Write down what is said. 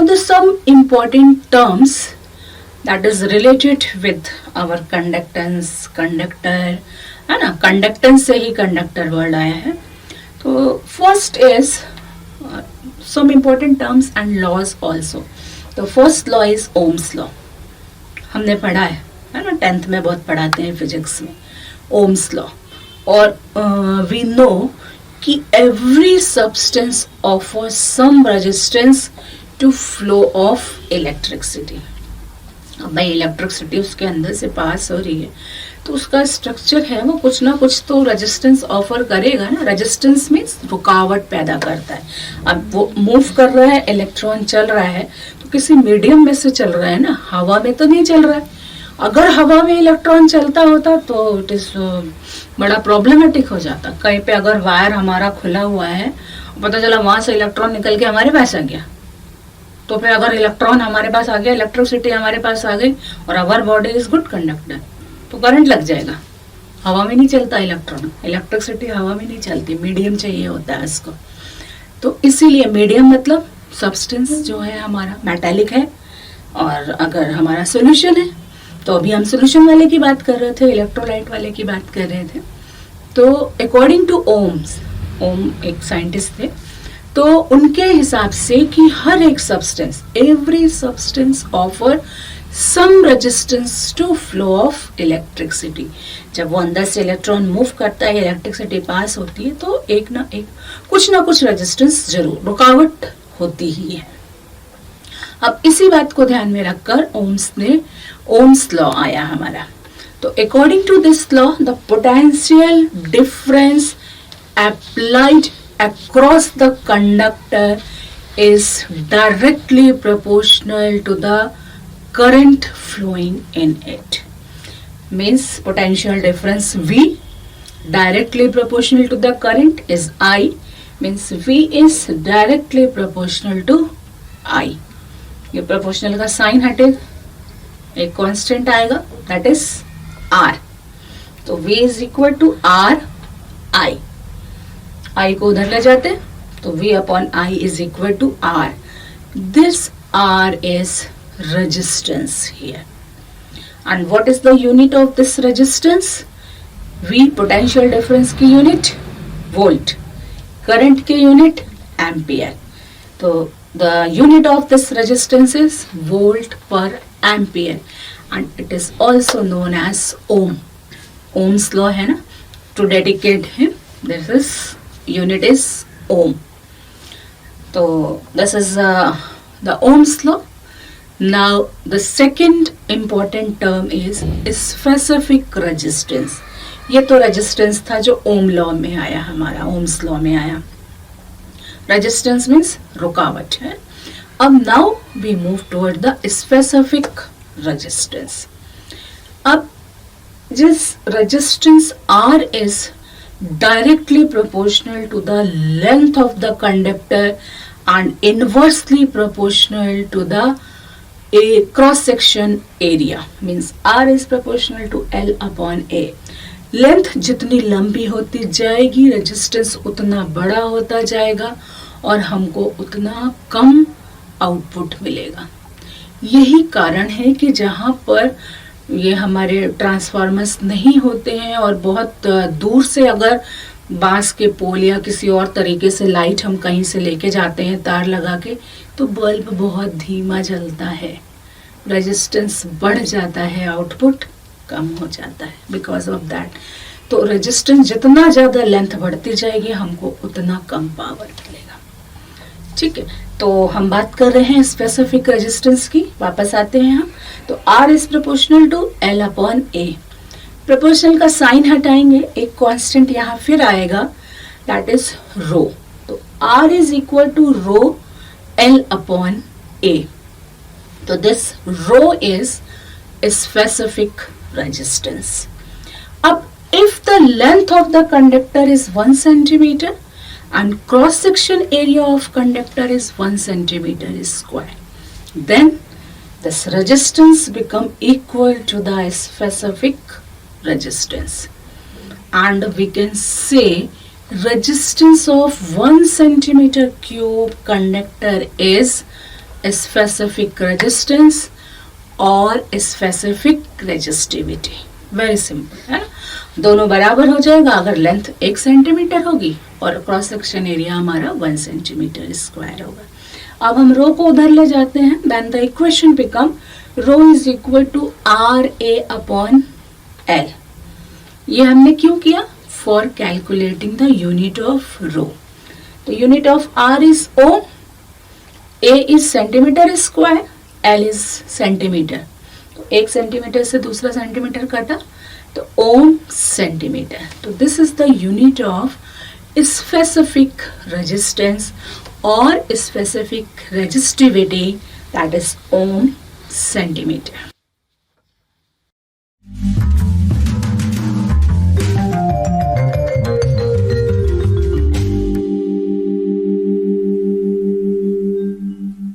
the some important terms that is related with our conductance, conductor, है ना, conductance से ही conductor word आया है. तो first is some important terms and laws also. The first law is Ohm's law. हमने पढ़ा है ना, 10th में बहुत पढ़ाते हैं फिजिक्स में, Ohm's law. और we know कि every substance offers some resistance to flow of electricity. अब भाई इलेक्ट्रिसिटी उसके अंदर से पास हो रही है तो उसका स्ट्रक्चर है वो कुछ ना कुछ तो रेजिस्टेंस ऑफर करेगा ना. रेजिस्टेंस मीन्स रुकावट पैदा करता है. अब वो मूव कर रहा है, इलेक्ट्रॉन चल रहा है तो किसी मीडियम में से चल रहा है ना, हवा में तो नहीं चल रहा है. अगर हवा में इलेक्ट्रॉन चलता होता तो इट इज बड़ा प्रॉब्लमेटिक हो जाता. कहीं पे अगर वायर हमारा खुला हुआ है, पता चला वहां से इलेक्ट्रॉन निकल के हमारे पास आ गया, तो फिर अगर इलेक्ट्रॉन हमारे पास आ गया, इलेक्ट्रिसिटी हमारे पास आ गई और our body is good conductor, तो करंट लग जाएगा. हवा में नहीं चलता इलेक्ट्रॉन, इलेक्ट्रिसिटी हवा में नहीं चलती, मीडियम चाहिए होता है इसको. तो इसीलिए मीडियम मतलब सब्सटेंस जो है हमारा मेटालिक है. और अगर हमारा सोल्यूशन है तो अभी हम सोल्यूशन वाले की बात कर रहे थे, इलेक्ट्रोलाइट वाले की बात कर रहे थे. तो अकॉर्डिंग टू ओम्स, ओम एक साइंटिस्ट थे, तो उनके हिसाब से कि हर एक substance, every substance offer some resistance to flow of electricity. जब वो अंदर से इलेक्ट्रॉन मूव करता है, इलेक्ट्रिसिटी पास होती है, तो एक ना कुछ रेजिस्टेंस जरूर, रुकावट होती ही है. अब इसी बात को ध्यान में रखकर ओम्स लॉ आया हमारा. तो according to this law the potential difference applied across the conductor is directly proportional to the current flowing in it. Means potential difference V directly proportional to the current is I, means V is directly proportional to I. ये proportional का sign हटेगा, एक constant आएगा, that is R. तो V is equal to R I. I को उधर ले जाते तो V upon I is equal to R. This R is resistance here. And what is the unit of this resistance? V potential difference की unit volt, current की unit ampere. तो the unit of this resistance is volt per ampere and it is also known as ohm. Ohm's law है ना, to dedicate him this is unit is ohm. So this is the Ohm's law. Now the second important term is specific resistance. ये तो resistance था जो ओम law में आया, हमारा Ohm's law में आया. Resistance means रुकावट है. अब now we move toward the specific resistance. अब जिस resistance R is directly proportional to the length of the conductor and inversely proportional to the cross section area, means R is proportional to L upon A. Length जितनी लंबी होती जाएगी resistance उतना बड़ा होता जाएगा और हमको उतना कम आउटपुट मिलेगा. यही कारण है कि जहाँ पर ये हमारे ट्रांसफार्मर्स नहीं होते हैं और बहुत दूर से अगर बांस के पोल या किसी और तरीके से लाइट हम कहीं से लेके जाते हैं तार लगा के, तो बल्ब बहुत धीमा जलता है, रेजिस्टेंस बढ़ जाता है, आउटपुट कम हो जाता है बिकॉज ऑफ दैट. तो रेजिस्टेंस जितना ज़्यादा लेंथ बढ़ती जाएगी हमको उतना कम पावर मिलेगा. ठीक है, तो हम बात कर रहे हैं स्पेसिफिक रेजिस्टेंस की. वापस आते हैं हम. तो R is proportional to L upon A. Proportional का साइन हटाएंगे, एक कांस्टेंट यहाँ फिर आएगा, दैट इज रो. तो R is equal to rho L upon A. तो this rho is specific resistance. अब if the length of the conductor is 1 centimeter and cross section area of conductor is 1 centimeter square, then this resistance become equal to the specific resistance, and we can say resistance of 1 centimeter cube conductor is specific resistance और specific resistivity. Very simple है ना, दोनों बराबर हो जाएगा अगर length 1 centimetre होगी और क्रॉस सेक्शन एरिया हमारा 1 सेंटीमीटर स्क्वायर होगा। अब हम रो को उधर ले जाते हैं, then the equation become rho is equal to R A upon L. ये हमने क्यों किया? For calculating the unit of rho. तो unit of R is ohm, A is centimetre square, L is centimetre. तो 1 सेंटीमीटर से दूसरा centimetre कटा तो ओम सेंटीमीटर। तो this is the unit of specific resistance और specific resistivity, that is ohm centimetre.